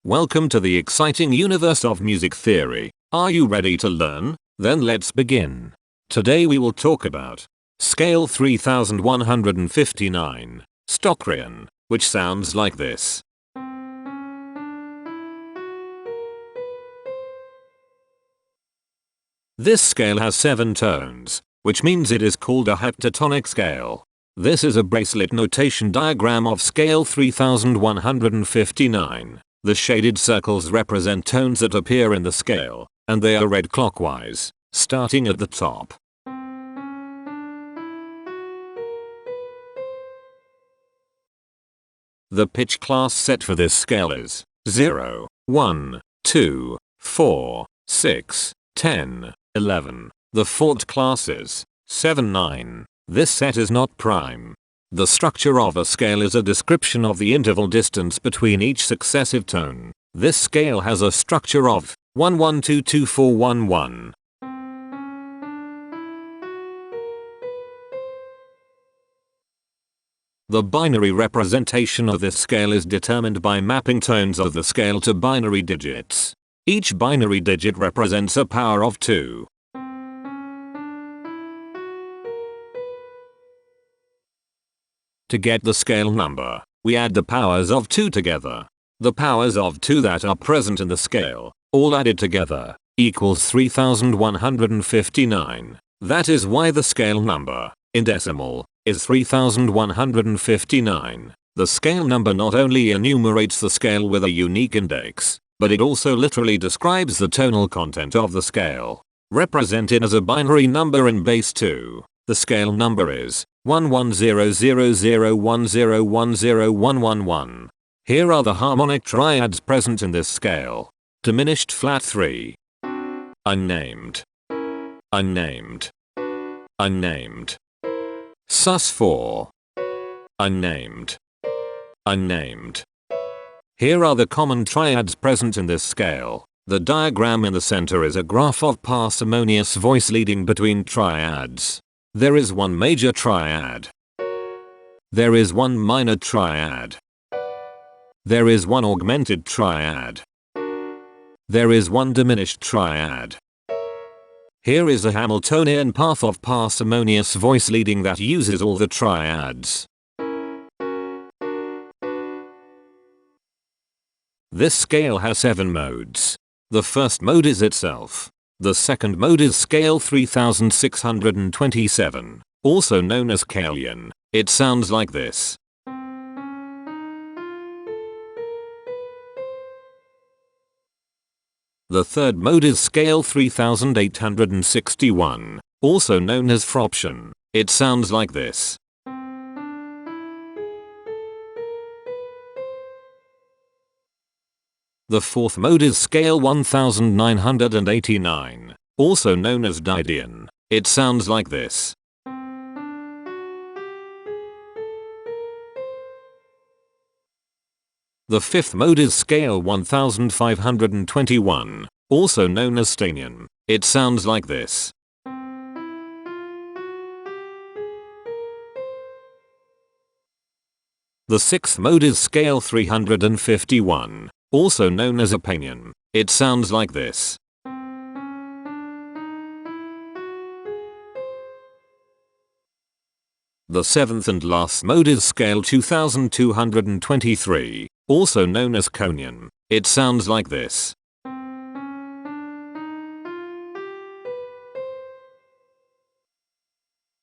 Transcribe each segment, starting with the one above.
Welcome to the exciting universe of music theory. Are you ready to learn? Then let's begin. Today we will talk about Scale 3159, Stocrian, which sounds like this. This scale has 7 tones, which means it is called a heptatonic scale. This is a bracelet notation diagram of scale 3159. The shaded circles represent tones that appear in the scale, and they are read clockwise, starting at the top. The pitch class set for this scale is 0, 1, 2, 4, 6, 10, 11. The Fort class is 7, 9. This set is not prime. The structure of a scale is a description of the interval distance between each successive tone. This scale has a structure of 1 1 2 2 4 1 1. The binary representation of this scale is determined by mapping tones of the scale to binary digits. Each binary digit represents a power of 2. To get the scale number, we add the powers of 2 together. The powers of 2 that are present in the scale, all added together, equals 3159. That is why the scale number, in decimal, is 3159. The scale number not only enumerates the scale with a unique index, but it also literally describes the tonal content of the scale. Represented as a binary number in base 2, the scale number is 110010101111. Here are the harmonic triads present in this scale. Diminished flat 3. Unnamed. Unnamed. Unnamed. Sus 4. Unnamed. Unnamed. Here are the common triads present in this scale. The diagram in the center is a graph of parsimonious voice leading between triads. There is one major triad. There is one minor triad. There is one augmented triad. There is one diminished triad. Here is a Hamiltonian path of parsimonious voice leading that uses all the triads. This scale has 7 modes. The first mode is itself. The second mode is scale 3627, also known as Stocrian. It sounds like this. The third mode is scale 3861, also known as Stocrian. It sounds like this. The fourth mode is scale 1989, also known as Didion. It sounds like this. The fifth mode is scale 1521, also known as Stocrian. It sounds like this. The sixth mode is scale 351. Also known as opinion. It sounds like this. The seventh and last mode is scale 2223, also known as conian. It sounds like this.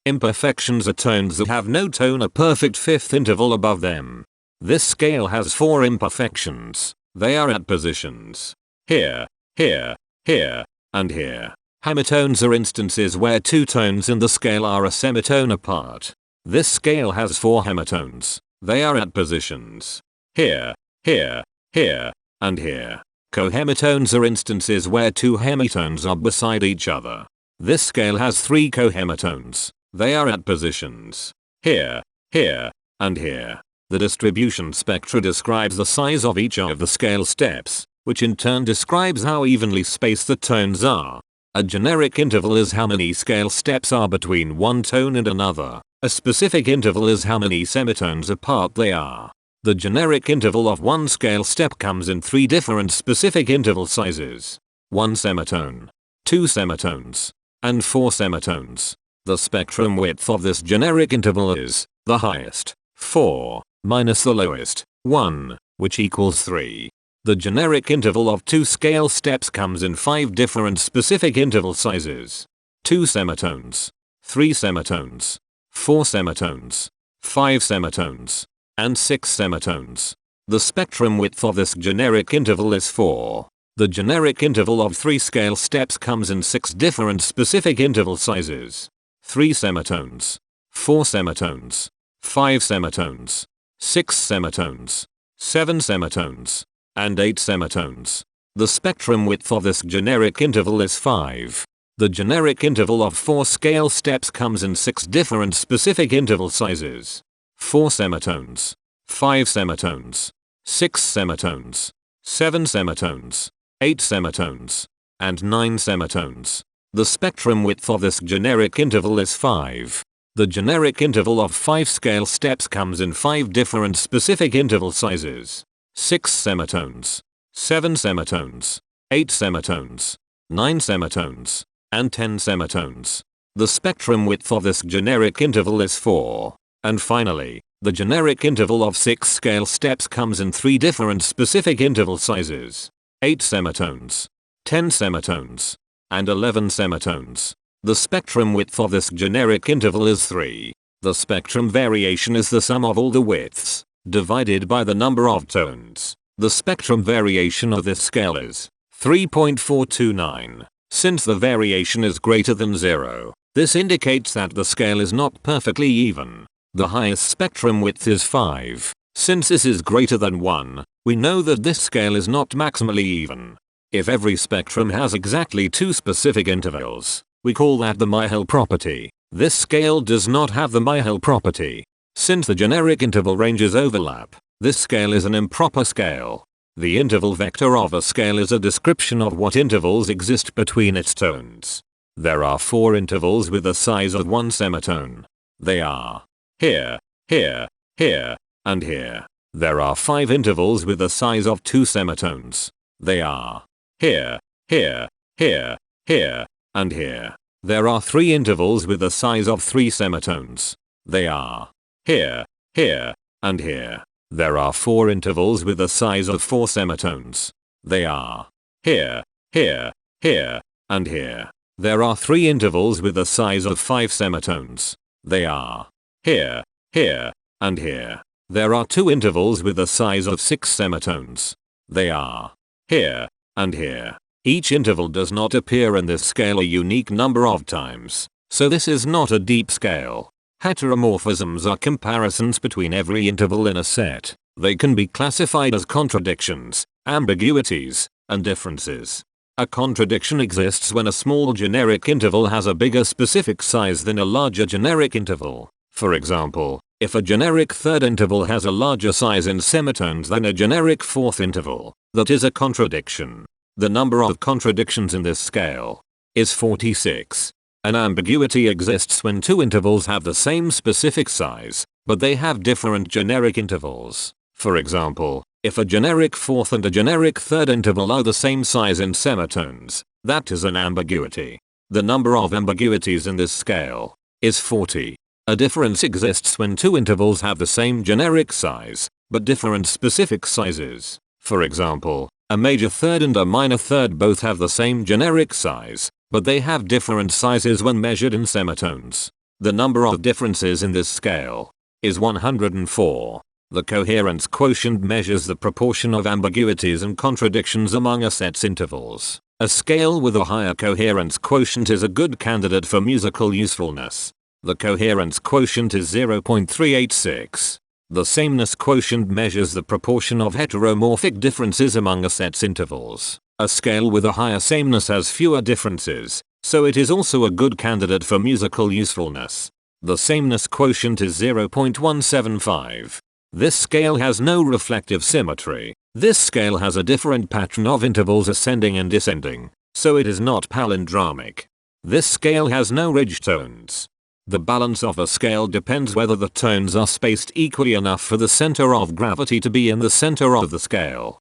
Imperfections are tones that have no tone, a perfect fifth interval above them. This scale has 4 imperfections. They are at positions here, here, here, and here. Hemitones are instances where 2 tones in the scale are a semitone apart. This scale has 4 hemitones. They are at positions here, here, here, and here. Cohemitones are instances where 2 hemitones are beside each other. This scale has 3 cohemitones. They are at positions here, here, and here. The distribution spectra describes the size of each of the scale steps, which in turn describes how evenly spaced the tones are. A generic interval is how many scale steps are between one tone and another. A specific interval is how many semitones apart they are. The generic interval of one scale step comes in 3 different specific interval sizes. 1 semitone, 2 semitones, and 4 semitones. The spectrum width of this generic interval is the highest, 4, minus the lowest, 1, which equals 3. The generic interval of 2 scale steps comes in 5 different specific interval sizes. 2 semitones, 3 semitones, 4 semitones, 5 semitones, and 6 semitones. The spectrum width of this generic interval is 4. The generic interval of 3 scale steps comes in 6 different specific interval sizes. 3 semitones, 4 semitones, 5 semitones, 6 semitones, 7 semitones, and 8 semitones. The spectrum width of this generic interval is 5. The generic interval of 4 scale steps comes in 6 different specific interval sizes. 4 semitones, 5 semitones, 6 semitones, 7 semitones, 8 semitones, and 9 semitones. The spectrum width of this generic interval is 5. The generic interval of 5 scale steps comes in 5 different specific interval sizes. 6 semitones, 7 semitones, 8 semitones, 9 semitones, and 10 semitones. The spectrum width of this generic interval is 4. And finally, the generic interval of 6 scale steps comes in 3 different specific interval sizes. 8 semitones, 10 semitones, and 11 semitones. The spectrum width of this generic interval is 3. The spectrum variation is the sum of all the widths, divided by the number of tones. The spectrum variation of this scale is 3.429. Since the variation is greater than 0, this indicates that the scale is not perfectly even. The highest spectrum width is 5. Since this is greater than 1, we know that this scale is not maximally even. If every spectrum has exactly 2 specific intervals, we call that the Myhill property. This scale does not have the Myhill property. Since the generic interval ranges overlap, this scale is an improper scale. The interval vector of a scale is a description of what intervals exist between its tones. There are 4 intervals with the size of 1 semitone. They are here, here, here, and here. There are 5 intervals with the size of 2 semitones. They are here, here, here, here, and here. There are 3 intervals with the size of 3 semitones. They are here, here, and here. There are 4 intervals with the size of 4 semitones. They are here, here, here, and here. There are 3 intervals with the size of 5 semitones. They are here, here, and here. There are 2 intervals with the size of 6 semitones. They are here, and here. Each interval does not appear in this scale a unique number of times, so this is not a deep scale. Heteromorphisms are comparisons between every interval in a set. They can be classified as contradictions, ambiguities, and differences. A contradiction exists when a small generic interval has a bigger specific size than a larger generic interval. For example, if a generic third interval has a larger size in semitones than a generic fourth interval, that is a contradiction. The number of contradictions in this scale is 46. An ambiguity exists when 2 intervals have the same specific size, but they have different generic intervals. For example, if a generic fourth and a generic third interval are the same size in semitones, that is an ambiguity. The number of ambiguities in this scale is 40. A difference exists when 2 intervals have the same generic size, but different specific sizes. For example, a major third and a minor third both have the same generic size, but they have different sizes when measured in semitones. The number of differences in this scale is 104. The coherence quotient measures the proportion of ambiguities and contradictions among a set's intervals. A scale with a higher coherence quotient is a good candidate for musical usefulness. The coherence quotient is 0.386. The sameness quotient measures the proportion of heteromorphic differences among a set's intervals. A scale with a higher sameness has fewer differences, so it is also a good candidate for musical usefulness. The sameness quotient is 0.175. This scale has no reflective symmetry. This scale has a different pattern of intervals ascending and descending, so it is not palindromic. This scale has no ridge tones. The balance of a scale depends whether the tones are spaced equally enough for the center of gravity to be in the center of the scale.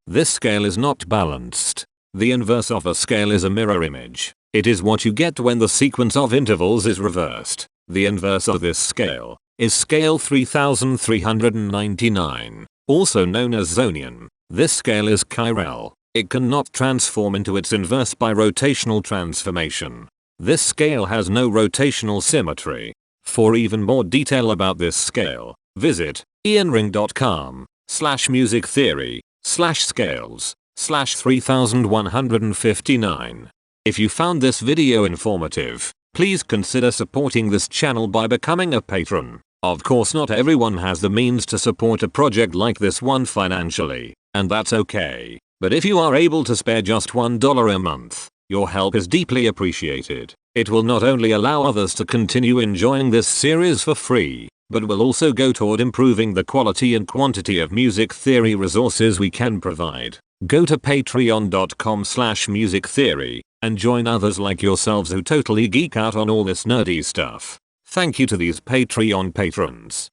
This scale is not balanced. The inverse of a scale is a mirror image. It is what you get when the sequence of intervals is reversed. The inverse of this scale is scale 3399, also known as Zonian. This scale is chiral. It cannot transform into its inverse by rotational transformation. This scale has no rotational symmetry. For even more detail about this scale, visit ianring.com/musictheory/scales/3159. If you found this video informative, please consider supporting this channel by becoming a patron. Of course, not everyone has the means to support a project like this one financially, and that's okay. But if you are able to spare just $1 a month, your help is deeply appreciated. It will not only allow others to continue enjoying this series for free, but will also go toward improving the quality and quantity of music theory resources we can provide. Go to patreon.com/musictheory and join others like yourselves who totally geek out on all this nerdy stuff. Thank you to these Patreon patrons.